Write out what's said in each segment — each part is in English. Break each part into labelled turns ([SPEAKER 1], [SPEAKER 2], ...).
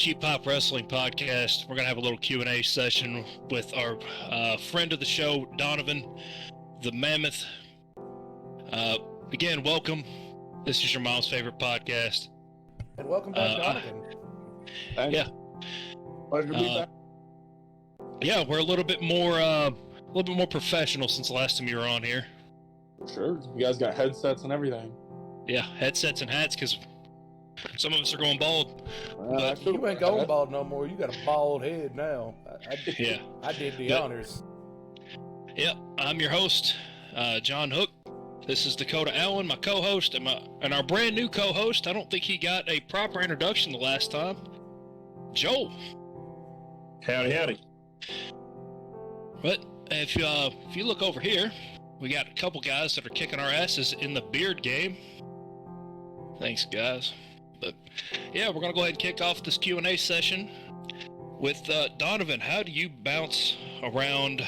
[SPEAKER 1] Cheap Pop Wrestling Podcast. We're going to have a little Q&A session with our friend of the show, Donovan, the Mammoth. Again, welcome. This is your mom's favorite podcast.
[SPEAKER 2] And welcome back, Donovan.
[SPEAKER 1] Yeah.
[SPEAKER 2] Pleasure to be back.
[SPEAKER 1] Yeah, we're a little bit more professional since the last time you were on here.
[SPEAKER 3] Sure. You guys got headsets and everything.
[SPEAKER 1] Yeah, headsets and hats, because some of us are going bald.
[SPEAKER 2] But you ain't going bald no more. You got a bald head now. I did the honors.
[SPEAKER 1] Yeah, I'm your host, John Hook. This is Dakota Allen, my co-host, and our brand new co-host. I don't think he got a proper introduction the last time. Joel.
[SPEAKER 4] Howdy, howdy.
[SPEAKER 1] But if you look over here, we got a couple guys that are kicking our asses in the beard game. Thanks, guys. But yeah, we're gonna go ahead and kick off this Q&A session with Donovan. How do you bounce around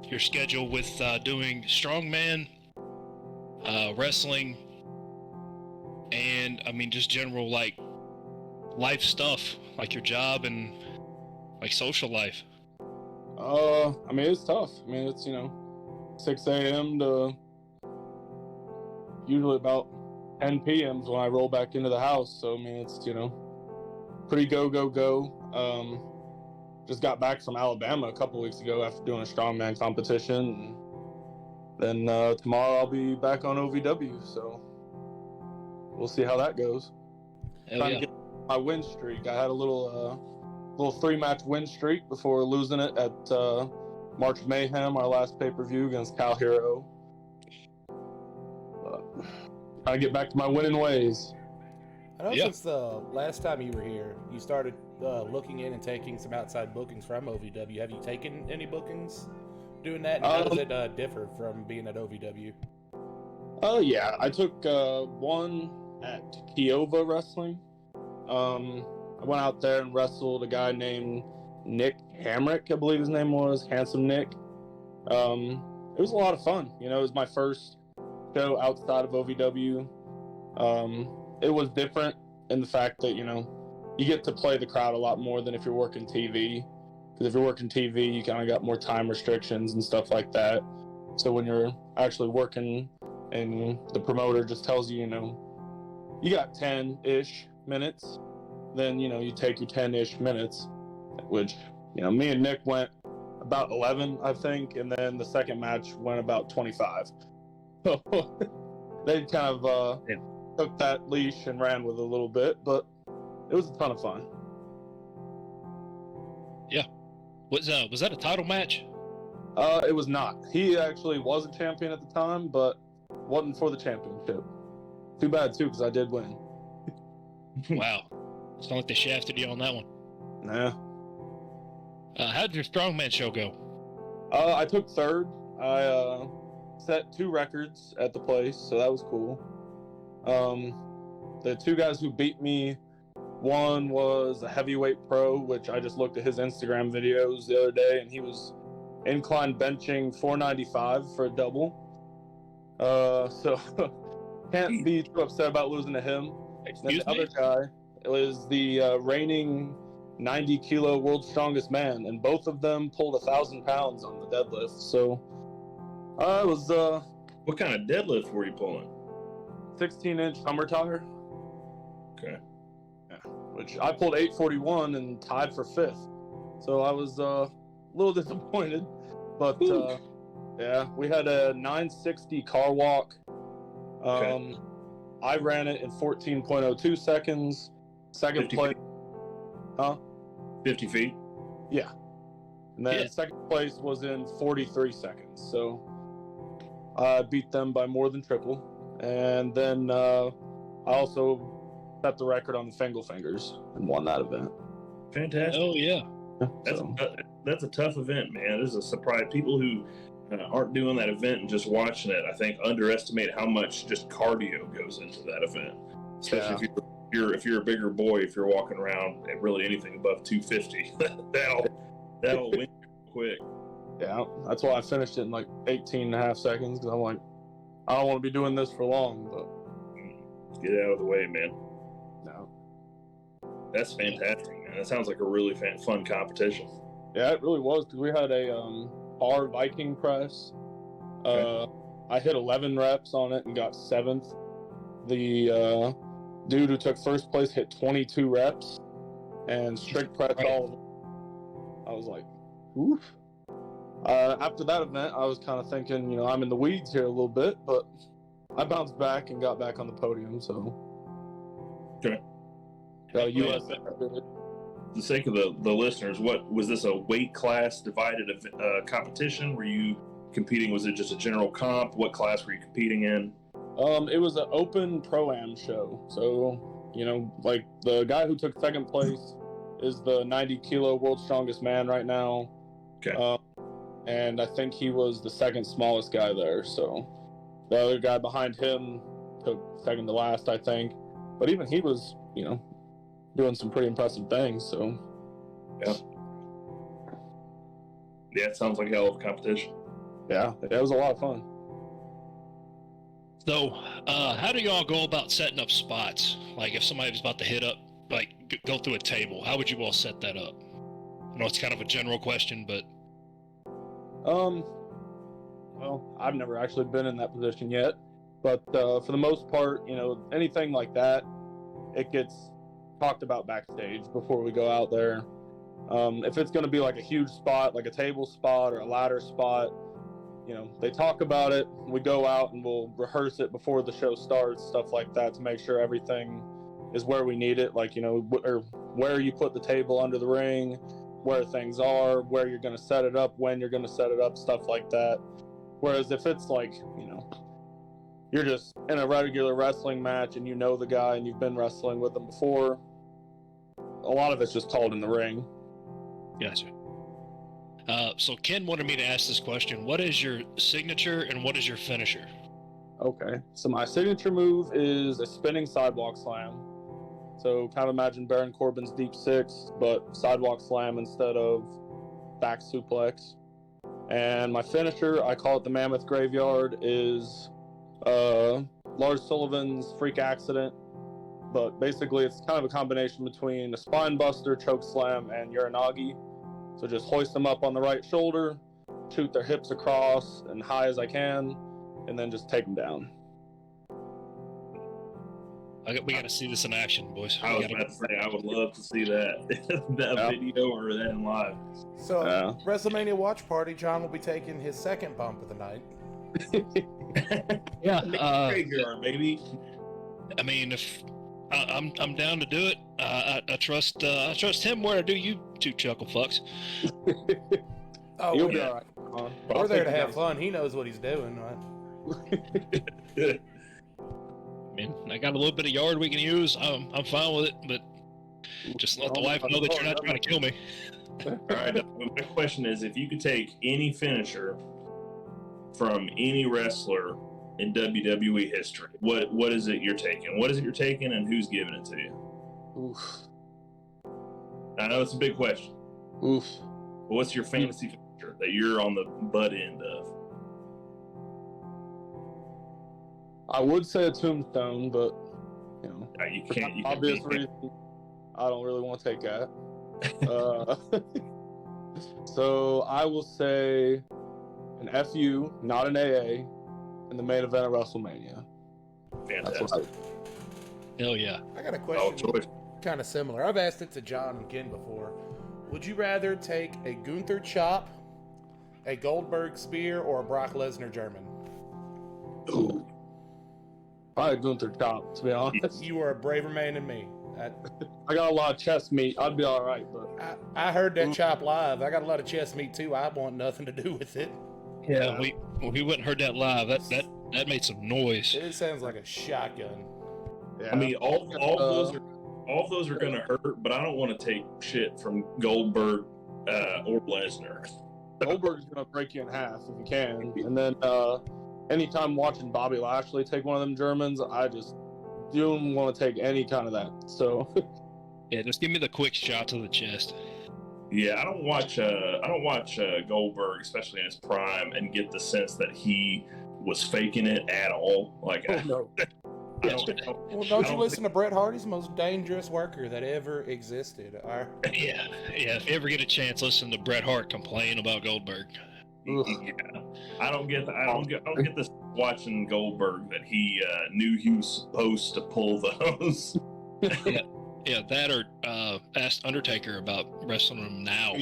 [SPEAKER 1] your schedule with doing strongman, wrestling, and just general life stuff, like your job and like social life?
[SPEAKER 3] It's tough. It's 6 a.m. to usually about 10 p.m. when I roll back into the house. So it's pretty go. Just got back from Alabama a couple weeks ago after doing a strongman competition. Then tomorrow I'll be back on OVW. So we'll see how that goes. Trying to get my win streak. I had a little 3-match win streak before losing it at March Mayhem, our last pay-per-view against Cal Hero. Trying to get back to my winning ways.
[SPEAKER 2] I know since the last time you were here, you started looking in and taking some outside bookings from OVW. Have you taken any bookings doing that? And how does it differ from being at OVW?
[SPEAKER 3] Yeah, I took one at Kiowa Wrestling. I went out there and wrestled a guy named Nick Hamrick, I believe his name was, Handsome Nick. It was a lot of fun. It was my first show outside of OVW. It was different in the fact that, you get to play the crowd a lot more than if you're working TV. Because if you're working TV, you kind of got more time restrictions and stuff like that. So when you're actually working and the promoter just tells you, you got 10-ish minutes, then, you take your 10-ish minutes, which, me and Nick went about 11, I think, and then the second match went about 25. So they kind of took that leash and ran with it a little bit, but it was a ton of fun.
[SPEAKER 1] Yeah. Was that a title match?
[SPEAKER 3] It was not. He actually was a champion at the time, but wasn't for the championship. Too bad, too, because I did win.
[SPEAKER 1] Wow. It's not like they shafted you on that one.
[SPEAKER 3] Nah.
[SPEAKER 1] How did your strongman show go?
[SPEAKER 3] I took third. I set 2 records at the place, so that was cool. The 2 guys who beat me, one was a heavyweight pro, which I just looked at his Instagram videos the other day, and he was incline benching 495 for a double. So can't be too upset about losing to him. Then the other guy was the reigning 90-kilo world's strongest man, and both of them pulled 1,000 pounds on the deadlift. So I was.
[SPEAKER 4] What kind of deadlift were you pulling?
[SPEAKER 3] 16-inch Hummer tire.
[SPEAKER 4] Okay.
[SPEAKER 3] Yeah, which I pulled 841 and tied for 5th. So I was a little disappointed, but yeah, we had a 960 car walk.
[SPEAKER 4] Okay.
[SPEAKER 3] I ran it in 14.02 seconds. Second place.
[SPEAKER 4] 50 feet?
[SPEAKER 3] Yeah. And then second place was in 43 seconds. So I beat them by more than triple. And then I also set the record on the Fingal Fingers and won that event.
[SPEAKER 4] Fantastic.
[SPEAKER 1] Oh, yeah.
[SPEAKER 4] That's a tough event, man. This is a surprise. People who aren't doing that event and just watching it, I think, underestimate how much just cardio goes into that event. Especially if you're a bigger boy, if you're walking around at really anything above 250, that'll win quick.
[SPEAKER 3] Yeah, that's why I finished it in like 18 and a half seconds, because I'm like, I don't want to be doing this for long, but
[SPEAKER 4] get out of the way, man.
[SPEAKER 3] No.
[SPEAKER 4] That's fantastic, And that sounds like a really fun competition.
[SPEAKER 3] Yeah, it really was, because we had a bar Viking press.
[SPEAKER 4] Okay.
[SPEAKER 3] I hit 11 reps on it and got 7th. The dude who took first place hit 22 reps and strict press all of them. I was like, oof. After that event, I was kind of thinking, I'm in the weeds here a little bit, but I bounced back and got back on the podium, so.
[SPEAKER 4] Okay.
[SPEAKER 3] US.
[SPEAKER 4] For the sake of the listeners, what was this, a weight class divided competition? Were you competing? Was it just a general comp? What class were you competing in?
[SPEAKER 3] It was an open pro-am show. So, like the guy who took second place is the 90-kilo world's strongest man right now.
[SPEAKER 4] Okay.
[SPEAKER 3] And I think he was the second smallest guy there. So the other guy behind him took second to last, I think. But even he was, doing some pretty impressive things. So.
[SPEAKER 4] Yeah. Yeah, it sounds like a hell of a competition.
[SPEAKER 3] Yeah, it was a lot of fun.
[SPEAKER 1] So, how do y'all go about setting up spots? Like, if somebody was about to hit up, like, go through a table, how would you all set that up? I know it's kind of a general question, but...
[SPEAKER 3] Well, I've never actually been in that position yet, but for the most part, anything like that, it gets talked about backstage before we go out there. If it's going to be like a huge spot, like a table spot or a ladder spot, they talk about it. We go out and we'll rehearse it before the show starts, stuff like that, to make sure everything is where we need it. Like, or where you put the table under the ring, where things are, where you're going to set it up, when you're going to set it up, stuff like that. Whereas if it's like, you're just in a regular wrestling match and the guy and you've been wrestling with them before, a lot of it's just told in the ring.
[SPEAKER 1] Gotcha. So Ken wanted me to ask this question. What is your signature and what is your finisher?
[SPEAKER 3] Okay. So my signature move is a spinning sidewalk slam. So kind of imagine Baron Corbin's Deep Six, but sidewalk slam instead of back suplex. And my finisher, I call it the Mammoth Graveyard, is Lars Sullivan's Freak Accident. But basically it's kind of a combination between a spine buster, choke slam, and Uranagi. So just hoist them up on the right shoulder, shoot their hips across and high as I can, and then just take them down.
[SPEAKER 1] We got to see this in action, boys.
[SPEAKER 4] I was about to say, I would love to see that video or that in live.
[SPEAKER 2] So, WrestleMania watch party, John will be taking his second bump of the night.
[SPEAKER 1] Yeah,
[SPEAKER 4] graveyard, baby.
[SPEAKER 1] I mean, if I'm down to do it, I trust him more than I do you two chuckle fucks.
[SPEAKER 2] Oh,
[SPEAKER 3] you'll be all right.
[SPEAKER 2] We're there to have fun. He knows what he's doing, right?
[SPEAKER 1] I mean, I got a little bit of yard we can use. I'm fine with it, but just let the wife know that you're not trying to kill me.
[SPEAKER 4] All right. My question is, if you could take any finisher from any wrestler in WWE history, what is it you're taking? What is it you're taking, and who's giving it to you?
[SPEAKER 3] Oof.
[SPEAKER 4] I know it's a big question.
[SPEAKER 3] Oof.
[SPEAKER 4] But what's your fantasy finisher that you're on the butt end of?
[SPEAKER 3] I would say a tombstone, but
[SPEAKER 4] You can't.
[SPEAKER 3] Obvious reason, I don't really want to take that. So I will say an FU, not an AA, in the main event of WrestleMania.
[SPEAKER 4] Fantastic.
[SPEAKER 1] Hell yeah.
[SPEAKER 2] I got a question kind of similar. I've asked it to John and Ken before. Would you rather take a Gunther chop, a Goldberg spear, or a Brock Lesnar German?
[SPEAKER 3] Ooh. Probably Gunther chop, to be honest.
[SPEAKER 2] You are a braver man than me.
[SPEAKER 3] I got a lot of chest meat. I'd be all right, but
[SPEAKER 2] I heard that chop live. I got a lot of chest meat too. I want nothing to do with it.
[SPEAKER 1] Yeah, we went and heard that live. That made some noise.
[SPEAKER 2] It sounds like a shotgun.
[SPEAKER 3] yeah.
[SPEAKER 4] I mean, all of those are going to hurt, but I don't want to take shit from Goldberg or Lesnar.
[SPEAKER 3] Goldberg's gonna break you in half if you can, and then anytime watching Bobby Lashley take one of them Germans, I just don't want to take any kind of that. So
[SPEAKER 1] Yeah, just give me the quick shot to the chest.
[SPEAKER 4] Yeah, I don't watch Goldberg, especially in his prime, and get the sense that he was faking it at all. Like,
[SPEAKER 3] no.
[SPEAKER 2] Well, don't you listen to Bret Hart? He's the most dangerous worker that ever existed. All right.
[SPEAKER 1] Yeah. If you ever get a chance, listen to Bret Hart complain about Goldberg.
[SPEAKER 4] Yeah. I don't get this watching Goldberg that he knew he was supposed to pull those.
[SPEAKER 1] Yeah, that or asked Undertaker about wrestling him now.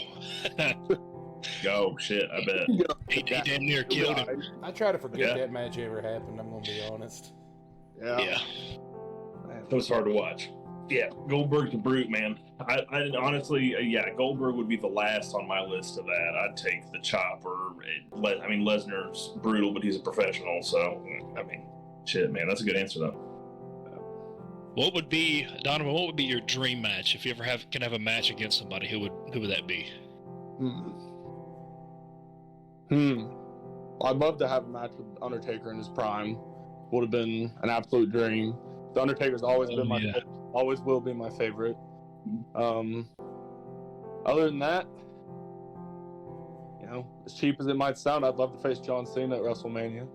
[SPEAKER 4] Oh shit, I bet.
[SPEAKER 1] He damn near killed him.
[SPEAKER 2] I try to forget that match ever happened. I'm gonna be honest.
[SPEAKER 1] Yeah.
[SPEAKER 4] It was hard to watch. Yeah, Goldberg's a brute, man. I honestly, Goldberg would be the last on my list of that. I'd take the Chopper. I mean, Lesnar's brutal, but he's a professional, so I mean, shit, man, that's a good answer though.
[SPEAKER 1] What would be, Donovan? What would be your dream match if you ever can have a match against somebody? Who would that be?
[SPEAKER 3] I'd love to have a match with Undertaker in his prime. Would have been an absolute dream. The Undertaker's always been my favorite, always will be my favorite. Other than that, as cheap as it might sound, I'd love to face John Cena at WrestleMania.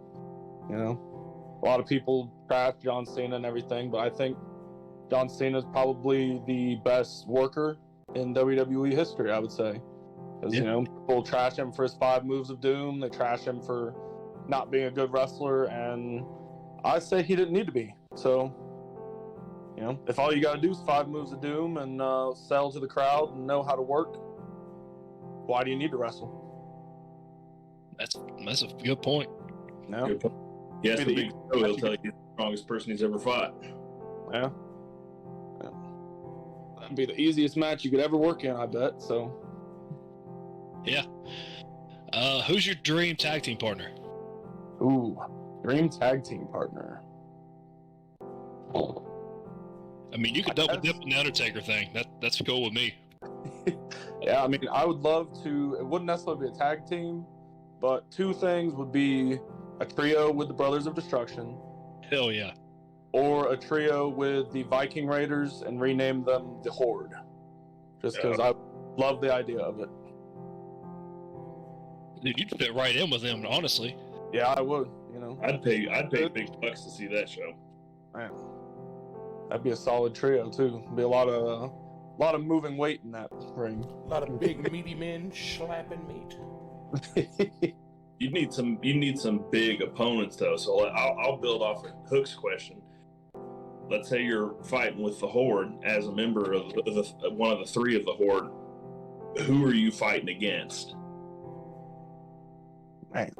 [SPEAKER 3] A lot of people trash John Cena and everything, but I think John Cena is probably the best worker in WWE history, I would say. Because, people trash him for his 5 moves of doom. They trash him for not being a good wrestler, and I say he didn't need to be. So, if all you got to do is 5 moves of doom and sell to the crowd and know how to work, why do you need to wrestle?
[SPEAKER 1] That's a good point.
[SPEAKER 3] No.
[SPEAKER 4] Good point. Yes, the big show, he'll tell you he's the strongest person he's ever fought.
[SPEAKER 3] Yeah. That'd be the easiest match you could ever work in, I bet. So.
[SPEAKER 1] Yeah. Who's your dream tag team partner?
[SPEAKER 3] Ooh, dream tag team partner.
[SPEAKER 1] I mean, you could double dip on the Undertaker thing. That's cool with me.
[SPEAKER 3] Yeah, I mean, I would love to. It wouldn't necessarily be a tag team, but 2 things would be a trio with the Brothers of Destruction.
[SPEAKER 1] Hell yeah.
[SPEAKER 3] Or a trio with the Viking Raiders and rename them the Horde. Just because I love the idea of it.
[SPEAKER 1] Dude, you'd fit right in with them, honestly.
[SPEAKER 3] Yeah, I would.
[SPEAKER 4] I'd pay big bucks to see that show.
[SPEAKER 3] Man, that'd be a solid trio too. Be a lot of moving weight in that ring.
[SPEAKER 2] A lot of big meaty men slapping meat.
[SPEAKER 4] You need some big opponents though. So I'll build off of Hook's question. Let's say you're fighting with the Horde as a member of one of the 3 of the Horde. Who are you fighting against?
[SPEAKER 3] Man.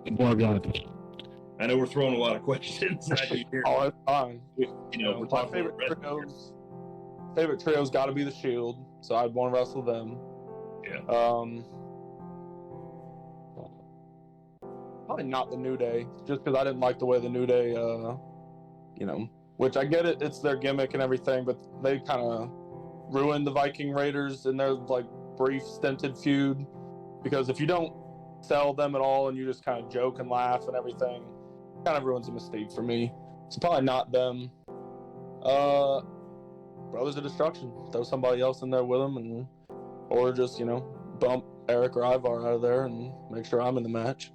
[SPEAKER 4] I know we're throwing a lot of questions at you here.
[SPEAKER 3] Oh, it's fine.
[SPEAKER 4] We're talking about
[SPEAKER 3] favorite trio's got to be the Shield, so I'd want to wrestle them.
[SPEAKER 4] Yeah.
[SPEAKER 3] Probably not the New Day, just because I didn't like the way the New Day, which I get it, it's their gimmick and everything, but they kind of ruined the Viking Raiders in their brief stinted feud. Because if you don't sell them at all and you just kind of joke and laugh and everything, it kind of ruins the mystique for me. So probably not them. Brothers of Destruction. Throw somebody else in there with them, or just bump Eric or Ivar out of there and make sure I'm in the match.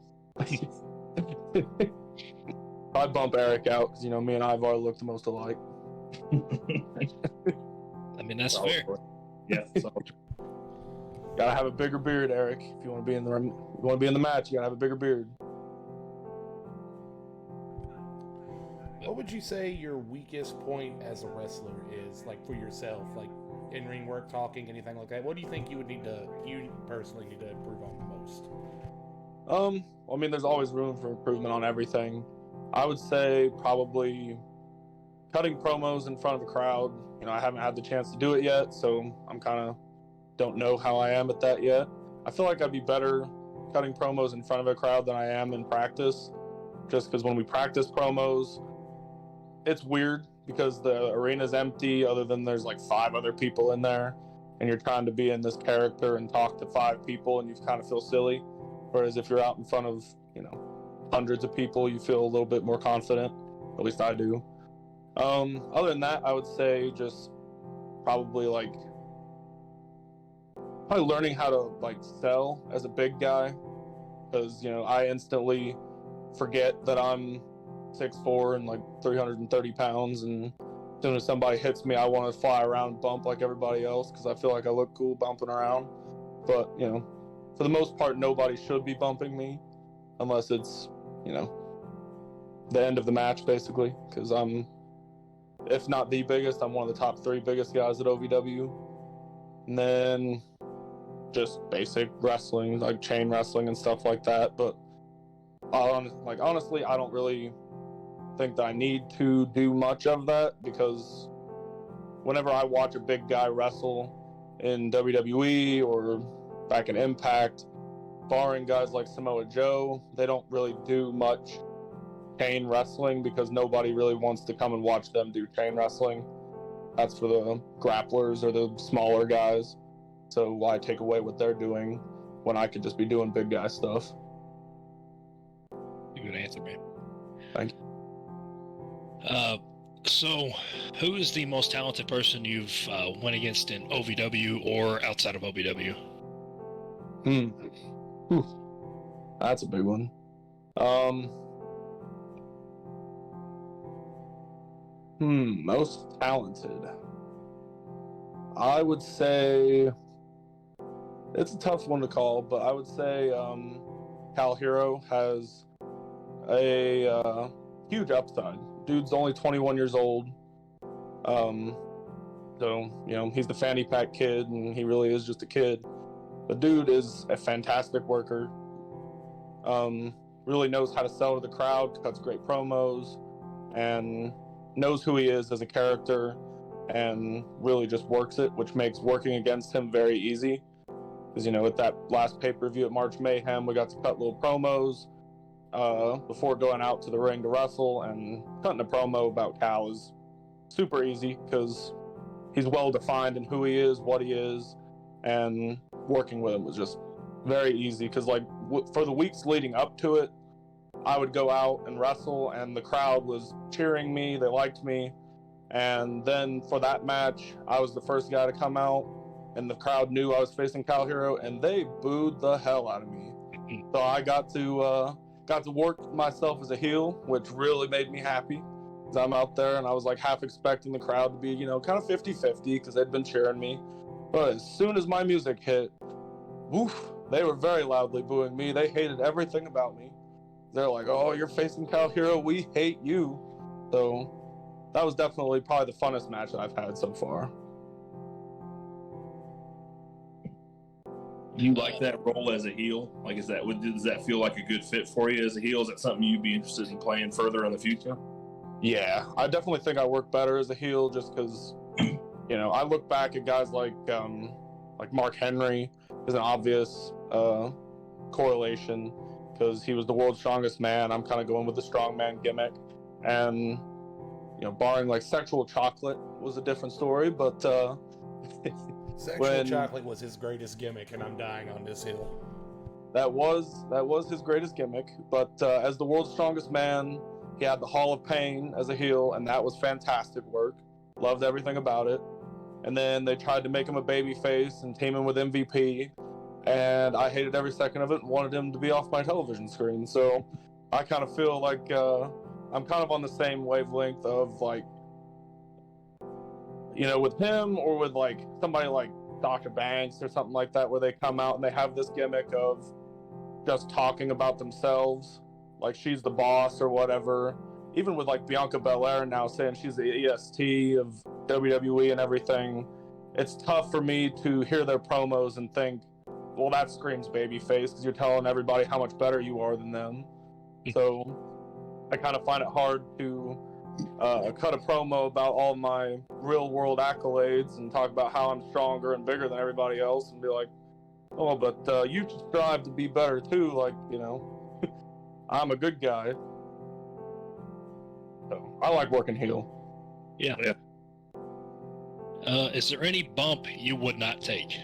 [SPEAKER 3] I'd bump Eric out because me and Ivar look the most alike.
[SPEAKER 1] I mean, that's fair.
[SPEAKER 4] Yeah.
[SPEAKER 3] Gotta have a bigger beard, Eric. If you want to be in the match, you gotta have a bigger beard.
[SPEAKER 2] What would you say your weakest point as a wrestler is, for yourself, in-ring work, talking, anything like that? What do you think you personally need to improve on the most?
[SPEAKER 3] I mean, there's always room for improvement on everything. I would say probably cutting promos in front of a crowd. I haven't had the chance to do it yet, so I'm kind of don't know how I am at that yet. I feel like I'd be better cutting promos in front of a crowd than I am in practice, just because when we practice promos, it's weird because the arena's empty other than there's 5 other people in there, and you're trying to be in this character and talk to 5 people, and you kind of feel silly. Whereas if you're out in front of hundreds of people, you feel a little bit more confident. At least I do. Other than that, I would say just probably learning how to sell as a big guy, because I instantly forget that I'm 6'4" and like 330 pounds, and as soon as somebody hits me, I want to fly around and bump like everybody else because I feel like I look cool bumping around. But, you know, for the most part, nobody should be bumping me unless it's, you know, the end of the match, basically, because I'm, if not the biggest, I'm one of the top 3 biggest guys at OVW. And then just basic wrestling, like chain wrestling and stuff like that. But honestly, I don't really think that I need to do much of that, because whenever I watch a big guy wrestle in WWE or back in Impact, barring guys like Samoa Joe, they don't really do much chain wrestling because nobody really wants to come and watch them do chain wrestling. That's for the grapplers or the smaller guys. So why take away what they're doing when I could just be doing big guy stuff?
[SPEAKER 1] Good answer, man.
[SPEAKER 3] Thank you.
[SPEAKER 1] So, who is the most talented person you've went against in OVW or outside of OVW?
[SPEAKER 3] That's a big one. Most talented. I would say it's a tough one to call, but I would say Cal Hero has a huge upside. Dude's only 21 years old. So, you know, he's the fanny pack kid, and he really is just a kid. The dude is a fantastic worker. Really knows how to sell to the crowd, cuts great promos, and knows who he is as a character, and really just works it, which makes working against him very easy. Because, you know, with that last pay-per-view at March Mayhem, we got to cut little promos before going out to the ring to wrestle, and cutting a promo about Cal is super easy because he's well-defined in who he is, what he is, and working with him was just very easy because, like, for the weeks leading up to it, I would go out and wrestle, and the crowd was cheering me, they liked me, and then for that match, I was the first guy to come out, and the crowd knew I was facing Cal Hero, and they booed the hell out of me. So I got to work myself as a heel, which really made me happy. Because I'm out there, and I was like half expecting the crowd to be, you know, kind of 50-50 because they'd been cheering me. But as soon as my music hit, woof, they were very loudly booing me. They hated everything about me. They're like, "Oh, you're facing Cal Hero, we hate you." So that was definitely probably the funnest match that I've had so far.
[SPEAKER 4] Do you like that role as a heel? Like, does that feel like a good fit for you as a heel? Is that something you'd be interested in playing further in the future?
[SPEAKER 3] Yeah, I definitely think I work better as a heel just because, you know, I look back at guys like Mark Henry is an obvious correlation because he was the world's strongest man. I'm kind of going with the strongman gimmick, and, you know, barring like sexual chocolate was a different story, but
[SPEAKER 2] Sexual chocolate was his greatest gimmick, and I'm dying on this hill.
[SPEAKER 3] That was his greatest gimmick, but as the world's strongest man, he had the Hall of Pain as a heel, and that was fantastic work. Loved everything about it. And then they tried to make him a baby face and team him with MVP, and I hated every second of it and wanted him to be off my television screen. So I kind of feel like I'm kind of on the same wavelength of, like, you know, with him or with like somebody like Dr. Banks or something like that, where they come out and they have this gimmick of just talking about themselves, like she's the boss or whatever. Even with like Bianca Belair now saying she's the EST of WWE and everything, it's tough for me to hear their promos and think, well, that screams babyface because you're telling everybody how much better you are than them. So I kind of find it hard to cut a promo about all my real world accolades and talk about how I'm stronger and bigger than everybody else and be like, oh, but you should strive to be better too. Like, you know, I'm a good guy. So I like working heel.
[SPEAKER 1] Yeah. Is there any bump you would not take?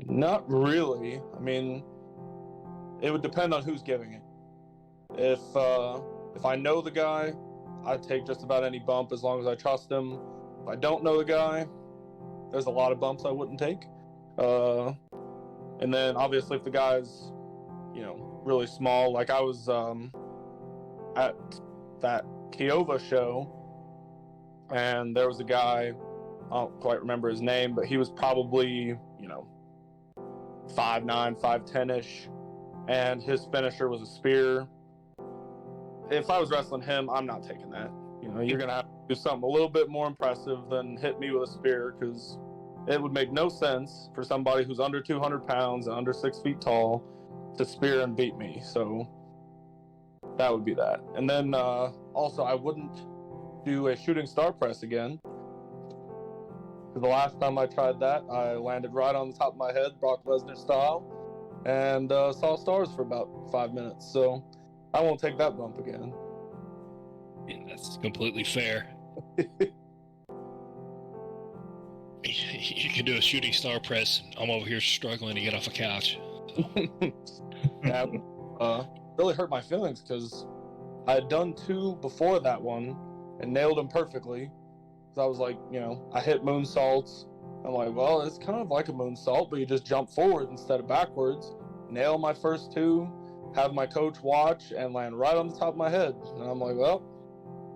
[SPEAKER 3] Not really. I mean, it would depend on who's giving it. If I know the guy, I'd take just about any bump as long as I trust him. If I don't know the guy, there's a lot of bumps I wouldn't take. And then obviously if the guy's, really small, like I was at that Kiowa show, and there was a guy, I don't quite remember his name, but he was probably, 5'9", 5'10"-ish, and his finisher was a spear. If I was wrestling him, I'm not taking that. You're going to have to do something a little bit more impressive than hit me with a spear, because it would make no sense for somebody who's under 200 pounds and under 6 feet tall to spear and beat me. So that would be that. And then also, I wouldn't do a shooting star press again. The last time I tried that, I landed right on the top of my head, Brock Lesnar style, and saw stars for about 5 minutes. So I won't take that bump again.
[SPEAKER 1] Yeah, that's completely fair. You can do a shooting star press. I'm over here struggling to get off a couch.
[SPEAKER 3] Yeah, really hurt my feelings because I had done 2 before that one and nailed them perfectly. So I was like, I hit moonsaults. I'm like, well, it's kind of like a moonsault, but you just jump forward instead of backwards. Nail my first 2, have my coach watch, and land right on the top of my head. And I'm like, well,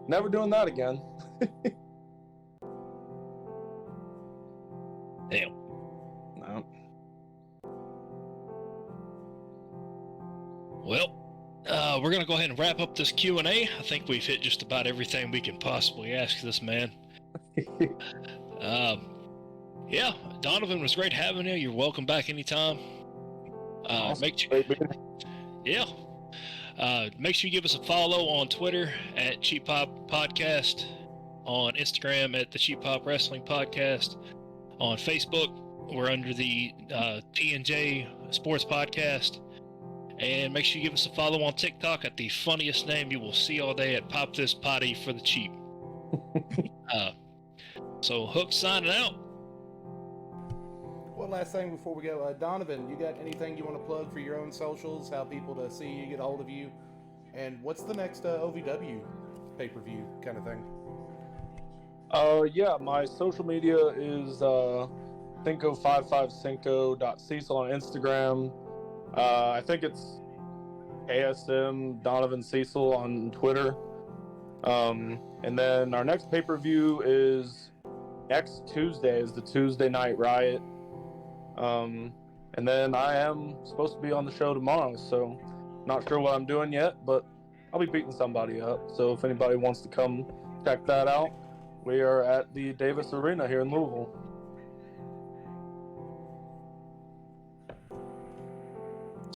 [SPEAKER 3] never doing that again.
[SPEAKER 1] Damn.
[SPEAKER 3] No.
[SPEAKER 1] Well, we're gonna go ahead and wrap up this Q&A. I think we've hit just about everything we can possibly ask this man. Yeah, Donovan, was great having you. You're welcome back anytime.
[SPEAKER 3] Awesome.
[SPEAKER 1] Make sure you give us a follow on Twitter at Cheap Pop Podcast, on Instagram at the Cheap Pop Wrestling Podcast, on Facebook we're under the T&J Sports Podcast, and make sure you give us a follow on TikTok at the funniest name you will see all day at Pop This Potty for the Cheap. So Hook signing out.
[SPEAKER 2] One last thing before we go, Donovan, you got anything you want to plug for your own socials, how people to see you, get a hold of you, and what's the next OVW pay-per-view kind of thing?
[SPEAKER 3] Yeah, my social media is cinco55cinco.cecil on Instagram. I think it's ASM Donovan Cecil on Twitter. And then our next pay-per-view is next Tuesday, is the Tuesday Night Riot. And then I am supposed to be on the show tomorrow, so not sure what I'm doing yet, but I'll be beating somebody up. So if anybody wants to come check that out, we are at the Davis Arena here in Louisville.